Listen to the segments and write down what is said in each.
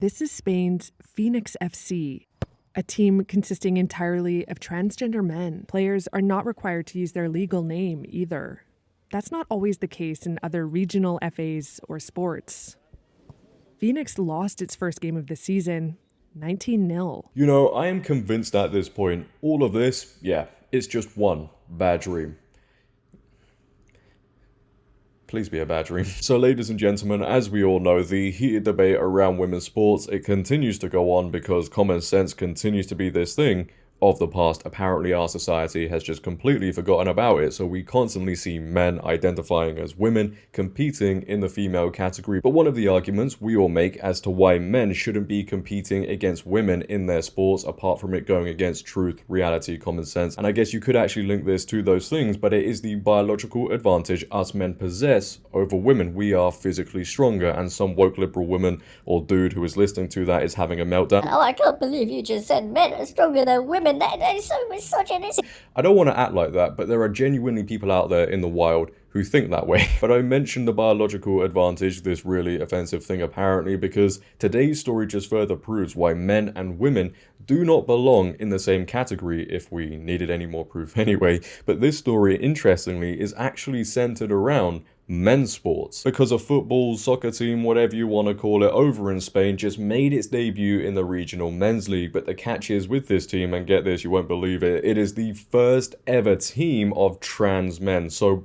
This is Spain's Phoenix FC, a team consisting entirely of transgender men. Players are not required to use their legal name either. That's not always the case in other regional FAs or sports. Phoenix lost its first game of the season, 19-0. You know, I am convinced at this point, all of this, it's just one bad dream. Please be a bad dream. So ladies and gentlemen, as we all know, the heated debate around women's sports, it continues to go on because common sense continues to be this thing of the past. Apparently our society has just completely forgotten about it, so we constantly see men identifying as women competing in the female category. But one of the arguments we all make as to why men shouldn't be competing against women in their sports, apart from it going against truth, reality, common sense, and I guess you could actually link this to those things, but it is the biological advantage us men possess over women. We are physically stronger, and some woke liberal woman or dude who is listening to that is having a meltdown. Oh, I can't believe you just said men are stronger than women. That is so misogynistic. I don't want to act like that, but there are genuinely people out there in the wild who think that way. But I mentioned the biological advantage, this really offensive thing apparently, because today's story just further proves why men and women do not belong in the same category, if we needed any more proof anyway. But this story, interestingly, is actually centered around men's sports, because a football, soccer team, whatever you want to call it, over in Spain just made its debut in the regional men's league. But the catch is with this team, and get this, you won't believe it, it is the first ever team of trans men. So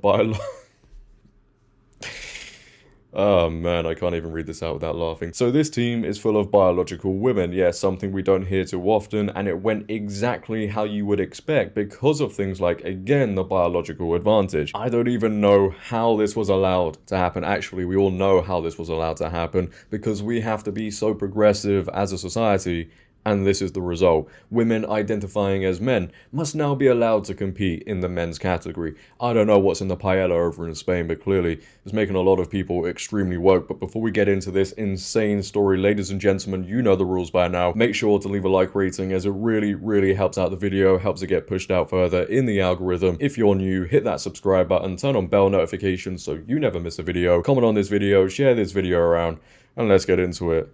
oh man, I can't even read this out without laughing. So this team is full of biological women, yes, something we don't hear too often, and it went exactly how you would expect because of things like, again, the biological advantage. I don't even know how this was allowed to happen. Actually, we all know how this was allowed to happen because we have to be so progressive as a society. And this is the result. Women identifying as men must now be allowed to compete in the men's category. I don't know what's in the paella over in Spain, but clearly it's making a lot of people extremely woke. But before we get into this insane story, ladies and gentlemen, you know the rules by now. Make sure to leave a like rating as it really helps out the video, helps it get pushed out further in the algorithm. If you're new, hit that subscribe button, turn on bell notifications so you never miss a video. Comment on this video, share this video around, and let's get into it.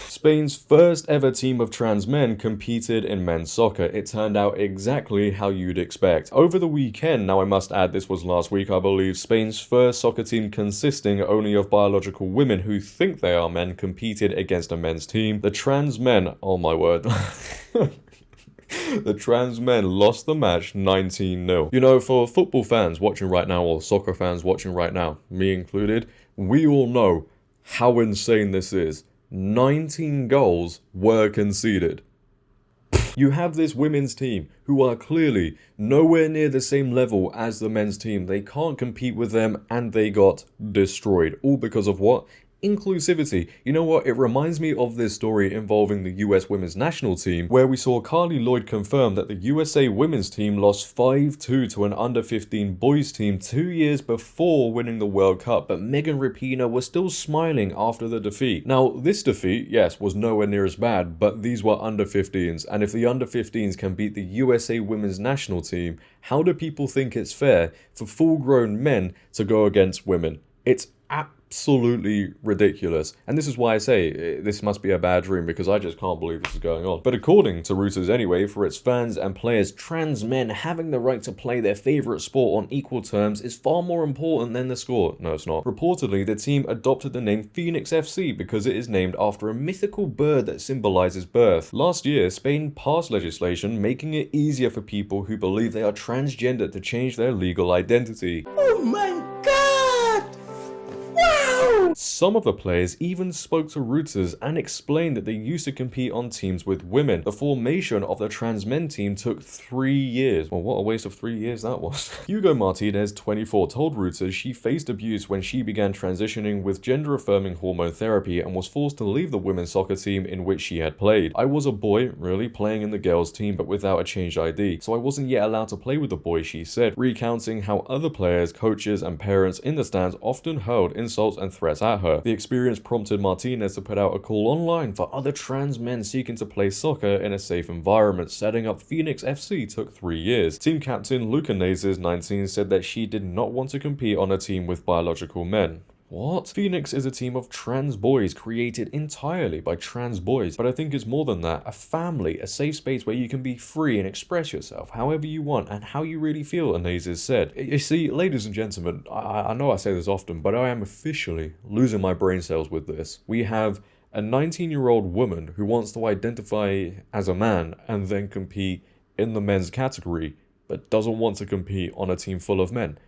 Spain's first ever team of trans men competed in men's soccer. It turned out exactly how you'd expect. Over the weekend, now I must add this was last week I believe, Spain's first soccer team consisting only of biological women who think they are men competed against a men's team. The trans men, oh my word. The trans men lost the match 19-0. You know, for football fans watching right now, or soccer fans watching right now, me included, we all know how insane this is. 19 goals were conceded. You have this women's team who are clearly nowhere near the same level as the men's team. They can't compete with them and they got destroyed. All because of what? Inclusivity. You know what? It reminds me of this story involving the US women's national team, where we saw Carly Lloyd confirm that the USA women's team lost 5-2 to an under-15 boys team 2 years before winning the World Cup, but Megan Rapinoe was still smiling after the defeat. Now, this defeat, yes, was nowhere near as bad, but these were under-15s, and if the under-15s can beat the USA women's national team, how do people think it's fair for full-grown men to go against women? It's absolutely ridiculous. And this is why I say this must be a bad dream, because I just can't believe this is going on. But according to Reuters anyway, for its fans and players, trans men having the right to play their favourite sport on equal terms is far more important than the score. No, it's not. Reportedly, the team adopted the name Phoenix FC because it is named after a mythical bird that symbolises birth. Last year, Spain passed legislation making it easier for people who believe they are transgender to change their legal identity. Oh my God! Wow! Some of the players even spoke to Reuters and explained that they used to compete on teams with women. The formation of the trans men team took 3 years. Well, what a waste of 3 years that was. Hugo Martinez, 24, told Reuters she faced abuse when she began transitioning with gender-affirming hormone therapy and was forced to leave the women's soccer team in which she had played. I was a boy, really, playing in the girls' team, but without a changed ID, so I wasn't yet allowed to play with the boys, she said, recounting how other players, coaches, and parents in the stands often hurled insults and threats at her. The experience prompted Martinez to put out a call online for other trans men seeking to play soccer in a safe environment. Setting up Phoenix FC took 3 years. Team captain Luca Nazes, 19, said that she did not want to compete on a team with biological men. What? Phoenix is a team of trans boys created entirely by trans boys, but I think it's more than that. A family, a safe space where you can be free and express yourself however you want and how you really feel, Anazis said. You see, ladies and gentlemen, I know I say this often, but I am officially losing my brain cells with this. We have a 19-year-old woman who wants to identify as a man and then compete in the men's category, but doesn't want to compete on a team full of men.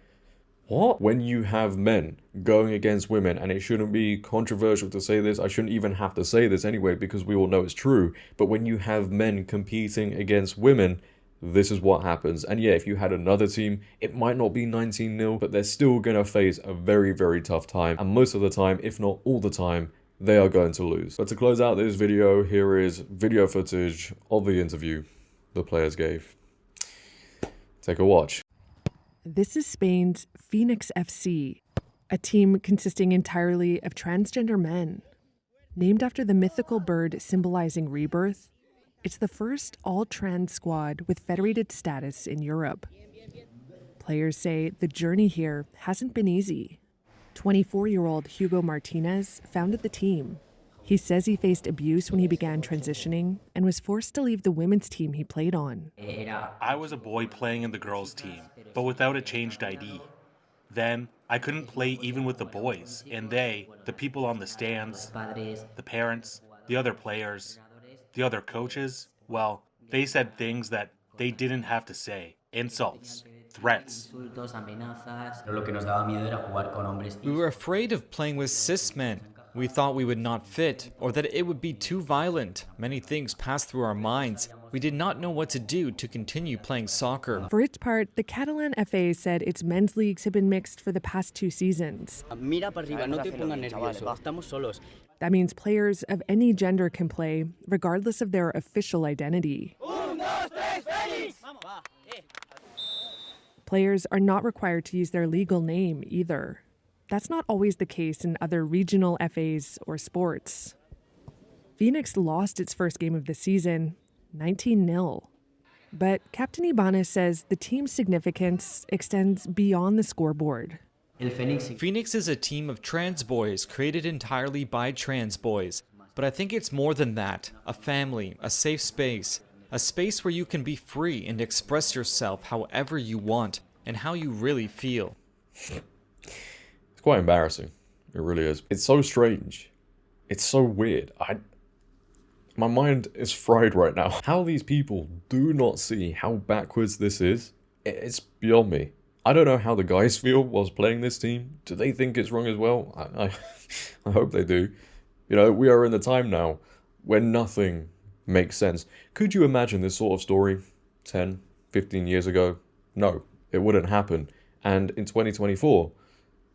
What? When you have men going against women, and it shouldn't be controversial to say this, I shouldn't even have to say this anyway because we all know it's true, but when you have men competing against women, this is what happens. And yeah, if you had another team, it might not be 19-0, but they're still going to face a very, very tough time, and most of the time, if not all the time, they are going to lose. But to close out this video, here is video footage of the interview the players gave. Take a watch. This is Spain's Phoenix FC, a team consisting entirely of transgender men. Named after the mythical bird symbolizing rebirth, it's the first all-trans squad with federated status in Europe. Players say the journey here hasn't been easy. 24-year-old Hugo Martinez founded the team. He says he faced abuse when he began transitioning and was forced to leave the women's team he played on. I was a boy playing in the girls' team, but without a changed ID. Then, I couldn't play even with the boys, and they, the people on the stands, the parents, the other players, the other coaches, well, they said things that they didn't have to say. Insults, threats. We were afraid of playing with cis men. We thought we would not fit, or that it would be too violent. Many things passed through our minds. We did not know what to do to continue playing soccer. For its part, the Catalan FA said its men's leagues have been mixed for the past 2 seasons. That means players of any gender can play, regardless of their official identity. Players are not required to use their legal name either. That's not always the case in other regional FAs or sports. Phoenix lost its first game of the season, 19-0. But Captain Ibanez says the team's significance extends beyond the scoreboard. Phoenix is a team of trans boys created entirely by trans boys. But I think it's more than that. A family, a safe space. A space where you can be free and express yourself however you want and how you really feel. It's quite embarrassing. It really is. It's so strange. It's so weird. My mind is fried right now. How these people do not see how backwards this is, it's beyond me. I don't know how the guys feel whilst playing this team. Do they think it's wrong as well? I hope they do. You know, we are in the time now when nothing makes sense. Could you imagine this sort of story 10, 15 years ago? No, it wouldn't happen. And in 2024,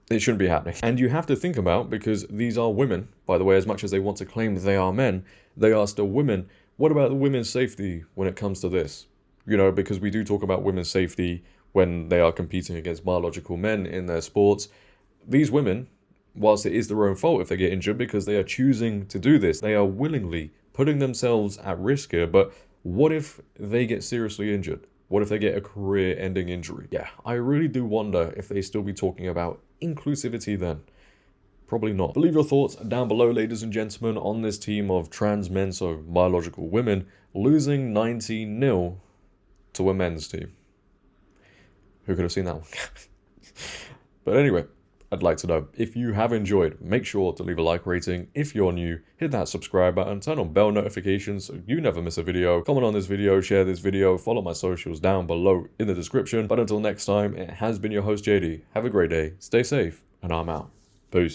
it shouldn't be happening. And you have to think about, because these are women, by the way, as much as they want to claim that they are men, they are still women. What about the women's safety when it comes to this? You know, because we do talk about women's safety when they are competing against biological men in their sports. These women, whilst it is their own fault if they get injured because they are choosing to do this, they are willingly putting themselves at risk here. But what if they get seriously injured? What if they get a career-ending injury? Yeah, I really do wonder if they still be talking about inclusivity then. Probably not. But leave your thoughts down below, ladies and gentlemen, on this team of trans men, so biological women, losing 19-0 to a men's team. Who could have seen that one? But anyway, I'd like to know, if you have enjoyed, make sure to leave a like rating. If you're new, hit that subscribe button, turn on bell notifications so you never miss a video. Comment on this video, share this video, follow my socials down below in the description. But until next time, it has been your host JD. Have a great day, stay safe, and I'm out.